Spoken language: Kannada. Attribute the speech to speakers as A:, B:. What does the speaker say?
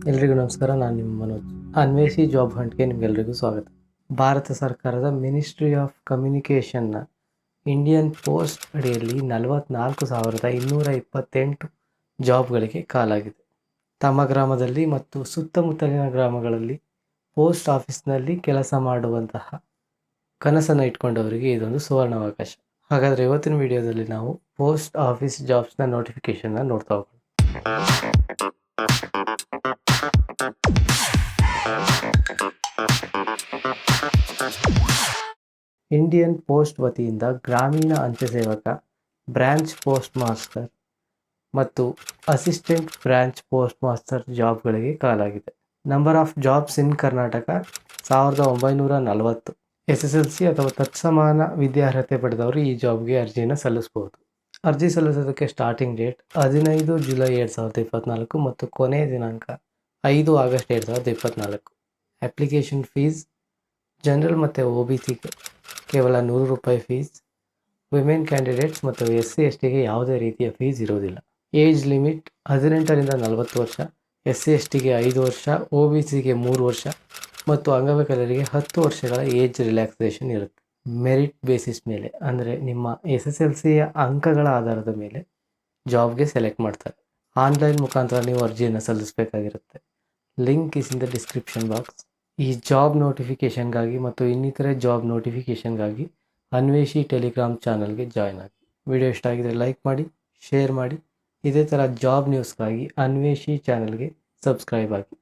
A: ಎಲ್ರಿಗೂ ನಮಸ್ಕಾರ. ನಾನು ನಿಮ್ಮ ಮನೋಜ್. ಅನ್ವೇಷಿ ಜಾಬ್ ಹಂಟ್ಗೆ ನಿಮಗೆಲ್ಲರಿಗೂ ಸ್ವಾಗತ. ಭಾರತ ಸರ್ಕಾರದ ಮಿನಿಸ್ಟ್ರಿ ಆಫ್ ಕಮ್ಯುನಿಕೇಷನ್ನ ಇಂಡಿಯನ್ ಪೋಸ್ಟ್ ಅಡಿಯಲ್ಲಿ 44,228 ಜಾಬ್ಗಳಿಗೆ ಕಾಲಾಗಿದೆ. ತಮ್ಮ ಗ್ರಾಮದಲ್ಲಿ ಮತ್ತು ಸುತ್ತಮುತ್ತಲಿನ ಗ್ರಾಮಗಳಲ್ಲಿ ಪೋಸ್ಟ್ ಆಫೀಸ್ನಲ್ಲಿ ಕೆಲಸ ಮಾಡುವಂತಹ ಕನಸನ್ನು ಇಟ್ಕೊಂಡವರಿಗೆ ಇದೊಂದು ಸುವರ್ಣಾವಕಾಶ. ಹಾಗಾದರೆ ಇವತ್ತಿನ ವಿಡಿಯೋದಲ್ಲಿ ನಾವು ಪೋಸ್ಟ್ ಆಫೀಸ್ ಜಾಬ್ಸ್ನ ನೋಟಿಫಿಕೇಶನ್ನ ನೋಡ್ತಾ ಹೋಗೋಣ. ಇಂಡಿಯನ್ ಪೋಸ್ಟ್ ವತಿಯಿಂದ ಗ್ರಾಮೀಣ ಅಂಚೆ ಸೇವಕ, ಬ್ರಾಂಚ್ ಪೋಸ್ಟ್ ಮಾಸ್ಟರ್ ಮತ್ತು ಅಸಿಸ್ಟೆಂಟ್ ಬ್ರಾಂಚ್ ಪೋಸ್ಟ್ ಮಾಸ್ಟರ್ ಜಾಬ್ಗಳಿಗೆ ಕಾಲಾಗಿದೆ. Number of jobs in Karnataka 1940. SSLC ಅಥವಾ ತತ್ಸಮಾನ ವಿದ್ಯಾರ್ಹತೆ ಪಡೆದವರು ಈ ಜಾಬ್ಗೆ ಅರ್ಜಿಯನ್ನು ಸಲ್ಲಿಸಬಹುದು. ಅರ್ಜಿ ಸಲ್ಲಿಸೋದಕ್ಕೆ ಸ್ಟಾರ್ಟಿಂಗ್ ಡೇಟ್ 15 ಜುಲೈ 2024 ಮತ್ತು ಕೊನೆಯ ದಿನಾಂಕ 5 ಆಗಸ್ಟ್ 2024. ಅಪ್ಲಿಕೇಶನ್ ಫೀಸ್ ಜನರಲ್ ಮತ್ತು OBCಗೆ ಕೇವಲ 100 ರೂಪಾಯಿ ಫೀಸ್. ವಿಮೆನ್ ಕ್ಯಾಂಡಿಡೇಟ್ಸ್ ಮತ್ತು SC STಗೆ ಯಾವುದೇ ರೀತಿಯ ಫೀಸ್ ಇರುವುದಿಲ್ಲ. ಏಜ್ ಲಿಮಿಟ್ 18ರಿಂದ 40 ವರ್ಷ, SC STಗೆ 5 ವರ್ಷ, OBCಗೆ 3 ವರ್ಷ ಮತ್ತು ಅಂಗವಿಕಲರಿಗೆ 10 ವರ್ಷಗಳ ಏಜ್ ರಿಲ್ಯಾಕ್ಸೇಷನ್ ಇರುತ್ತೆ. ಮೆರಿಟ್ ಬೇಸಿಸ್ ಮೇಲೆ, ಅಂದರೆ ನಿಮ್ಮ SSLCಯ ಅಂಕಗಳ ಆಧಾರದ ಮೇಲೆ ಜಾಬ್ಗೆ ಸೆಲೆಕ್ಟ್ ಮಾಡ್ತಾರೆ. ಆನ್ಲೈನ್ ಮುಖಾಂತರ ನೀವು ಅರ್ಜಿಯನ್ನು ಸಲ್ಲಿಸಬೇಕಾಗಿರುತ್ತೆ. Link is in the description box. ಈ ಜಾಬ್ ನೋಟಿಫಿಕೇಷನ್ಗಾಗಿ ಮತ್ತು ಇನ್ನಿತರೆ ಜಾಬ್ ನೋಟಿಫಿಕೇಷನ್ಗಾಗಿ ಅನ್ವೇಷಿ ಟೆಲಿಗ್ರಾಮ್ ಚಾನಲ್ಗೆ ಜಾಯ್ನ್ ಆಗಿ. ವಿಡಿಯೋ ಇಷ್ಟ ಆಗಿದರೆ ಲೈಕ್ ಮಾಡಿ, ಶೇರ್ ಮಾಡಿ. ಇದೇ ಥರ ಜಾಬ್ ನ್ಯೂಸ್ಗಾಗಿ ಅನ್ವೇಷಿ ಚಾನಲ್ಗೆ ಸಬ್ಸ್ಕ್ರೈಬ್ ಆಗಿ.